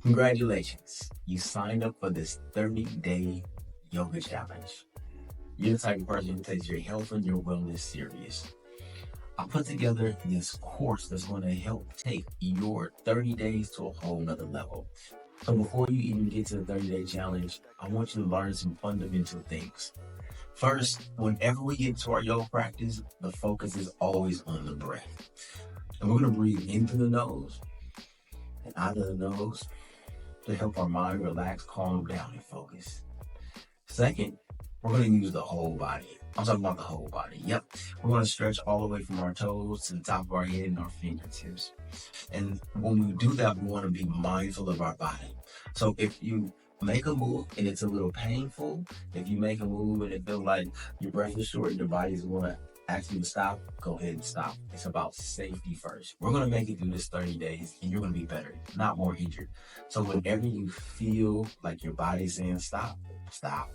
Congratulations, you signed up for this 30-day yoga challenge. You're the type of person who takes your health and your wellness serious. I put together this course that's going to help take your 30 days to a whole nother level. So before you even get to the 30-day challenge, I want you to learn some fundamental things. First, whenever we get to our yoga practice, the focus is always on the breath. And we're going to breathe in through the nose and out of the nose to help our mind relax, calm down, and focus. Second, we're going to use the whole body. I'm talking about the whole body. Yep. We're going to stretch all the way from our toes to the top of our head and our fingertips. And when we do that, we want to be mindful of our body. So if you make a move and it's a little painful, if you make a move and it feels like your breath is short and your body's going to ask you to stop, go ahead and stop. It's about safety first. We're going to make it through this 30 days and you're going to be better, not more injured. So whenever you feel like your body's saying stop, stop.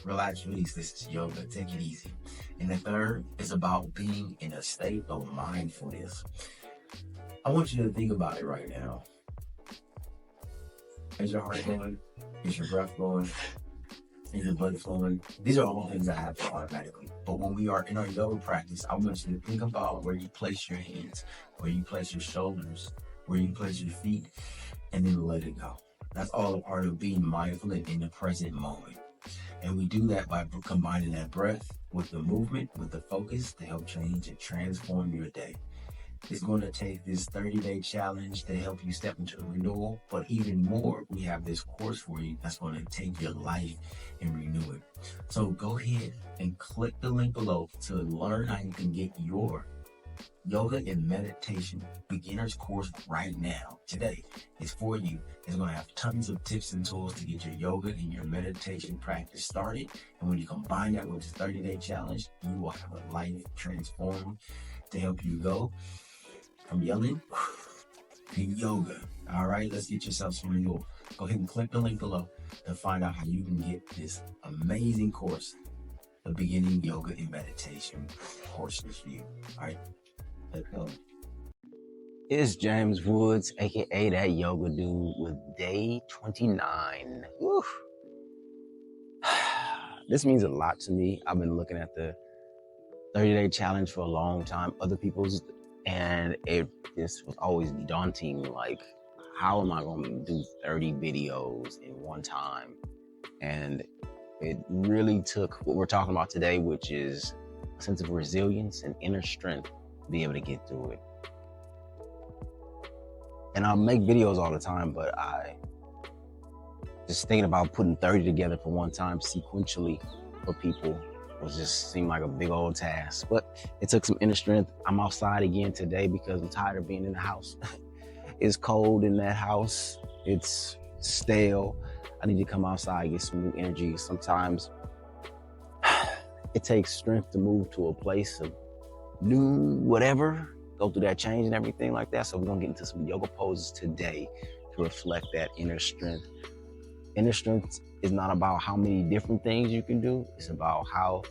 Relax, release. This is yoga. Take it easy. And the third is about being in a state of mindfulness. I want you to think about it right now. Is your heart going? Is your breath going? Is your blood flowing? These are all things that happen automatically. But when we are in our yoga practice, I want you to think about where you place your hands, where you place your shoulders, where you place your feet, and then let it go. That's all a part of being mindful and in the present moment. And we do that by combining that breath with the movement, with the focus to help change and transform your day. It's going to take this 30-day challenge to help you step into the renewal. But even more, we have this course for you that's going to take your life and renew it. So go ahead and click the link below to learn how you can get your yoga and meditation beginner's course right now. Today, it's for you. It's going to have tons of tips and tools to get your yoga and your meditation practice started. And when you combine that with the 30-day challenge, you will have a life transformed to help you go from yelling to yoga. All right, let's get yourself some renewal. Go ahead and click the link below to find out how you can get this amazing course, the beginning yoga and meditation courses for you. All right, let's go. It's James Woods, aka that yoga dude, with day 29. Woo. This means a lot to me. I've been looking at the 30-day challenge for a long time, other people's, and it just was always daunting. Like, how am I going to do 30 videos in one time? And it really took what we're talking about today, which is a sense of resilience and inner strength to be able to get through it. And I make videos all the time, but I just thinking about putting 30 together for one time sequentially for people was just seemed like a big old task. But it took some inner strength. I'm outside again today because I'm tired of being in the house. It's cold in that house. It's stale. I need to come outside, get some new energy. Sometimes it takes strength to move to a place of new whatever, go through that change and everything like that. So we're gonna get into some yoga poses today to reflect that inner strength. Inner strength is not about how many different things you can do. It's about how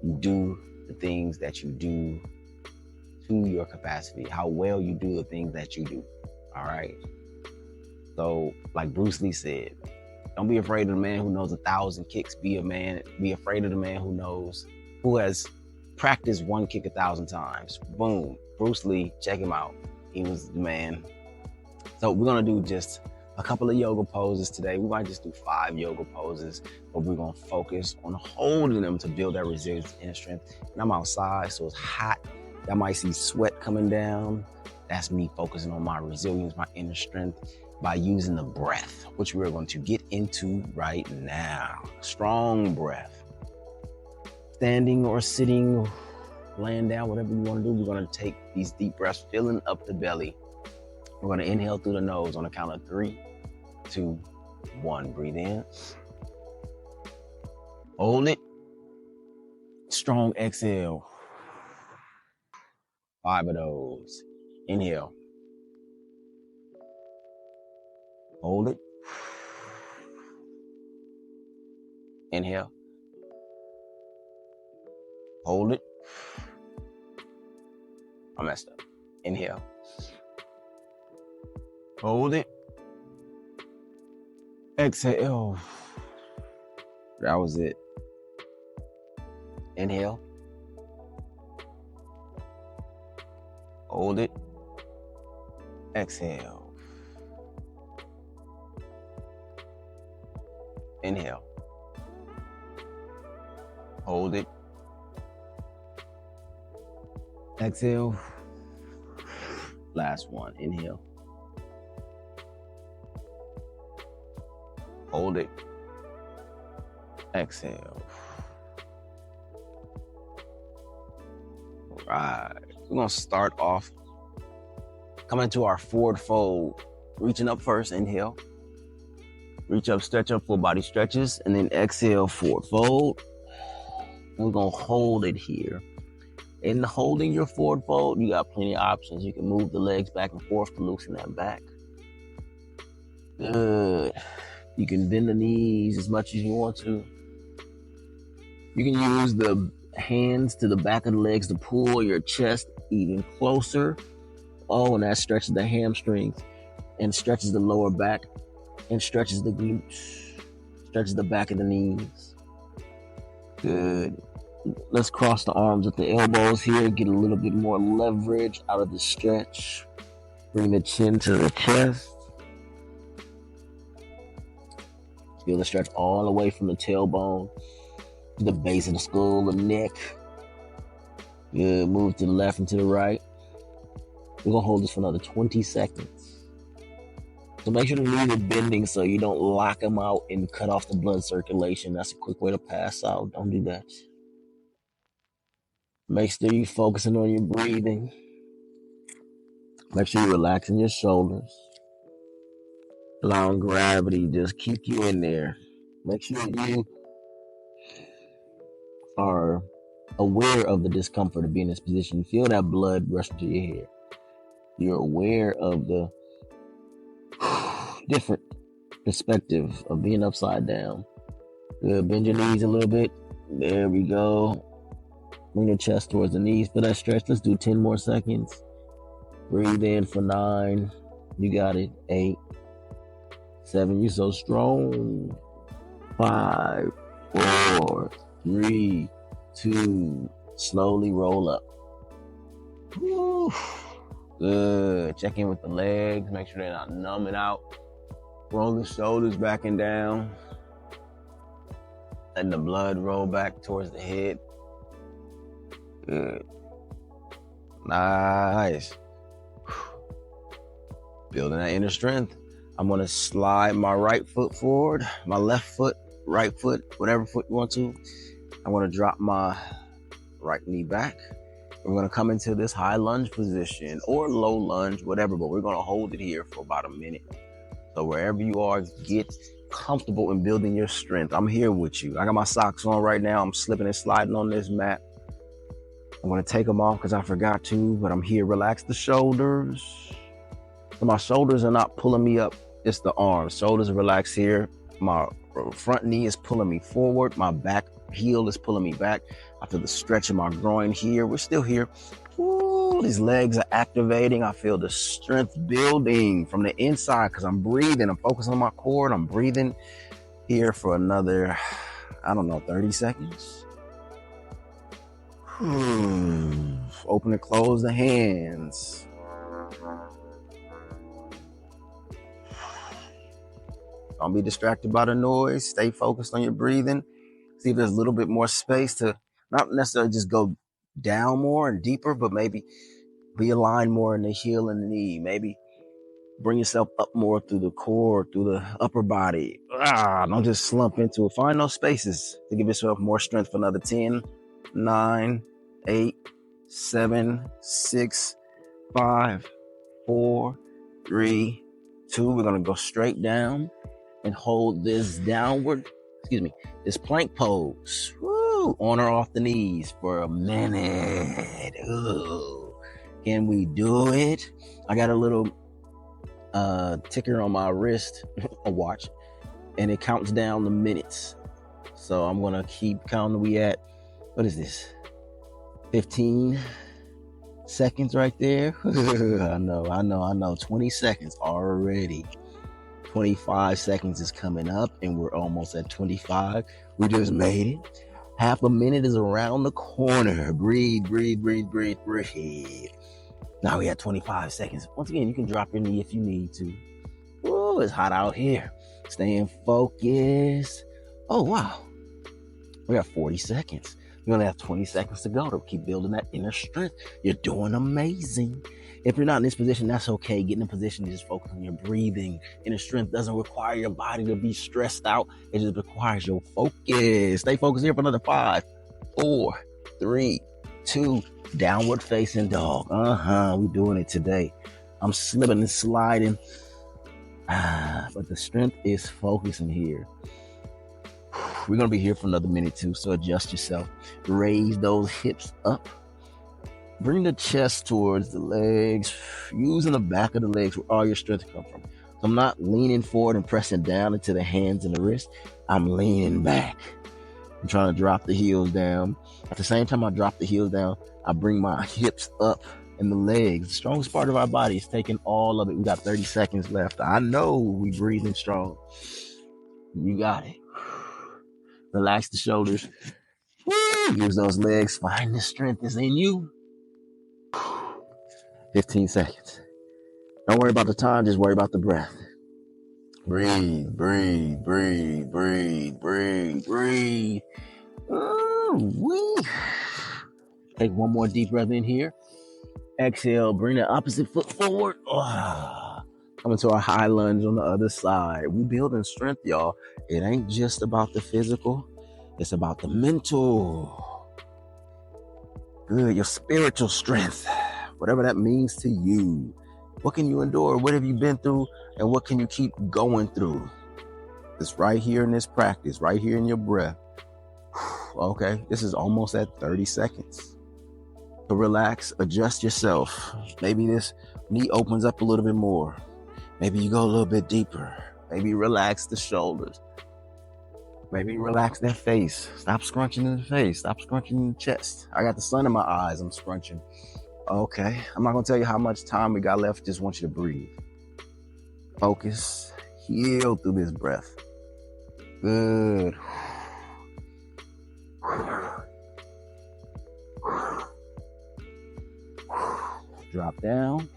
you do the things that you do to your capacity, how well you do the things that you do. All right. So like Bruce Lee said, don't be afraid of the man who knows 1,000 kicks. Be afraid of the man who has practiced one kick 1,000 times. Boom. Bruce Lee, check him out. He was the man. So we're gonna do just a couple of yoga poses today. We might just do 5 yoga poses, but we're gonna focus on holding them to build that resilience and strength. And I'm outside, so it's hot. Y'all might see sweat coming down. That's me focusing on my resilience, my inner strength by using the breath, which we're going to get into right now. Strong breath. Standing or sitting, laying down, whatever you want to do, we're going to take these deep breaths, filling up the belly. We're going to inhale through the nose on the count of 3, 2, 1. Breathe in. Hold it. Strong exhale. 5 of those. Inhale. Hold it. Inhale. Hold it. I messed up. Inhale. Hold it. Exhale. That was it. Inhale. Hold it. Exhale. Inhale. Hold it. Exhale. Last one. Inhale. Hold it. Exhale. All right. We're going to start off coming to our forward fold. Reaching up first. Inhale. Reach up, stretch up, full body stretches. And then exhale, forward fold. We're going to hold it here. In holding your forward fold, you got plenty of options. You can move the legs back and forth to loosen that back. Good. You can bend the knees as much as you want to. You can use the hands to the back of the legs to pull your chest even closer. Oh, and that stretches the hamstrings and stretches the lower back and stretches the glutes, stretches the back of the knees. Good. Let's cross the arms at the elbows here. Get a little bit more leverage out of the stretch. Bring the chin to the chest. Feel the stretch all the way from the tailbone to the base of the skull, the neck. Good. Move to the left and to the right. We're going to hold this for another 20 seconds. So make sure the knees are bending so you don't lock them out and cut off the blood circulation. That's a quick way to pass out. Don't do that. Make sure you're focusing on your breathing. Make sure you're relaxing your shoulders. Allowing gravity just keep you in there. Make sure you are aware of the discomfort of being in this position. You feel that blood rushing to your head. You're aware of the different perspective of being upside down. Good. Bend your knees a little bit. There we go. Bring your chest towards the knees for that stretch. Let's do 10 more seconds. Breathe in for 9. You got it. 8, 7. You're so strong. 5, 4, 3, 2. Slowly roll up. Woo. Good. Check in with the legs. Make sure they're not numbing out. Roll the shoulders back and down. Letting the blood roll back towards the head. Good. Nice. Building that inner strength. I'm going to slide my right foot forward, my left foot, right foot, whatever foot you want to. I'm going to drop my right knee back. We're going to come into this high lunge position or low lunge, whatever, but we're going to hold it here for about a minute. So wherever you are, get comfortable in building your strength. I'm here with you. I got my socks on right now. I'm slipping and sliding on this mat. I'm going to take them off because I forgot to, but I'm here. Relax the shoulders. So my shoulders are not pulling me up. It's the arms. Shoulders relax here. My front knee is pulling me forward. My back heel is pulling me back. I feel the stretch in my groin here. We're still here. Ooh, these legs are activating. I feel the strength building from the inside because I'm breathing. I'm focusing on my core. I'm breathing here for another, 30 seconds. Open and close the hands. Don't be distracted by the noise. Stay focused on your breathing. See if there's a little bit more space to not necessarily just go down more and deeper, but maybe be aligned more in the heel and the knee. Maybe bring yourself up more through the core, through the upper body. Don't just slump into it. Find those spaces to give yourself more strength for another 10, 9, 8, 7, 6, 5, 4, 3, 2. We're going to go straight down and hold this this plank pose. Woo! On or off the knees for a minute. Ooh. Can we do it? I got a little ticker on my wrist, a watch, and it counts down the minutes. So I'm going to keep counting. We at, what is this? 15 seconds right there. I know. 20 seconds already. 25 seconds is coming up, and we're almost at 25. We just made it. Half a minute is around the corner. Breathe, breathe, breathe, breathe, breathe. Now we have 25 seconds. Once again, you can drop your knee if you need to. Whoa, it's hot out here. Staying focused. Oh, wow. We have 40 seconds. We only have 20 seconds to go to keep building that inner strength. You're doing amazing. If you're not in this position, that's okay. Get in a position to just focus on your breathing. Inner strength doesn't require your body to be stressed out. It just requires your focus. Stay focused here for another 5, 4, 3, 2, downward facing dog. We're doing it today. I'm slipping and sliding. But the strength is focusing here. We're going to be here for another minute too, so adjust yourself. Raise those hips up. Bring the chest towards the legs, using the back of the legs where all your strength comes from. So I'm not leaning forward and pressing down into the hands and the wrist. I'm leaning back. I'm trying to drop the heels down. At the same time I drop the heels down, I bring my hips up and the legs. The strongest part of our body is taking all of it. We got 30 seconds left. I know we breathing strong. You got it. Relax the shoulders. Use those legs. Find the strength is in you. 15 seconds. Don't worry about the time. Just worry about the breath. Breathe, breathe, breathe, breathe, breathe, breathe. Take one more deep breath in here. Exhale. Bring the opposite foot forward. Coming to our high lunge on the other side. We building strength, y'all. It ain't just about the physical. It's about the mental. Good. Your spiritual strength. Whatever that means to you. What can you endure? What have you been through? And what can you keep going through? It's right here in this practice. Right here in your breath. Okay. This is almost at 30 seconds. So relax. Adjust yourself. Maybe this knee opens up a little bit more. Maybe you go a little bit deeper. Maybe relax the shoulders. Maybe relax that face. Stop scrunching in the face. Stop scrunching in the chest. I got the sun in my eyes. I'm scrunching. Okay. I'm not going to tell you how much time we got left. Just want you to breathe. Focus. Heal through this breath. Good. Drop down.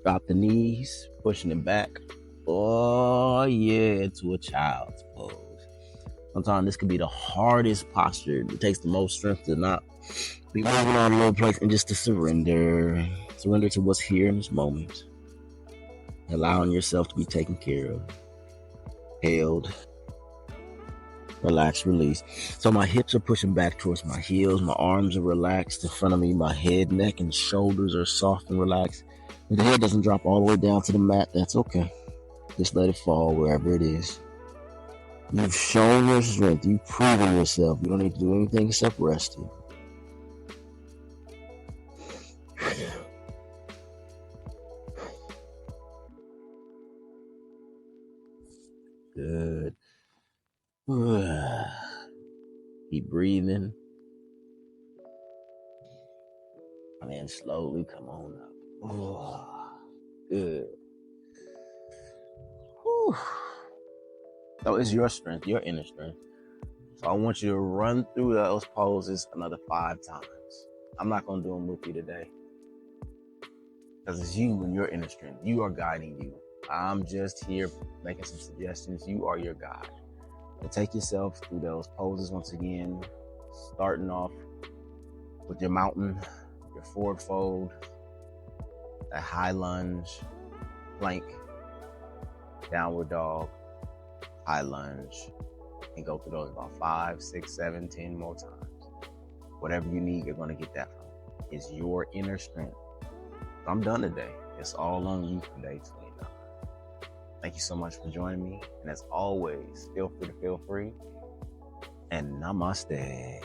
Drop the knees, pushing it back. Oh, yeah, to a child's pose. Sometimes this could be the hardest posture. It takes the most strength to not be moving all over the place and just to surrender. Surrender to what's here in this moment. Allowing yourself to be taken care of. Held. Relax, release. So my hips are pushing back towards my heels. My arms are relaxed in front of me. My head, neck, and shoulders are soft and relaxed. If the head doesn't drop all the way down to the mat, that's okay. Just let it fall wherever it is. You've shown your strength. You've proven yourself. You don't need to do anything except rest here. Good. Keep breathing. And then slowly come on up. Good. So it's your strength, your inner strength. So I want you to run through those poses another 5 times. I'm not going to do them with you today. Because it's you and your inner strength. You are guiding you. I'm just here making some suggestions. You are your guide. So take yourself through those poses once again. Starting off with your mountain, your forward fold, a high lunge, plank, downward dog, high lunge, and go through those about 5, 6, 7, 10 more times. Whatever you need, you're going to get that from. It's your inner strength. I'm done today. It's all on you for day 29. Thank you so much for joining me. And as always, feel free to feel free. And namaste.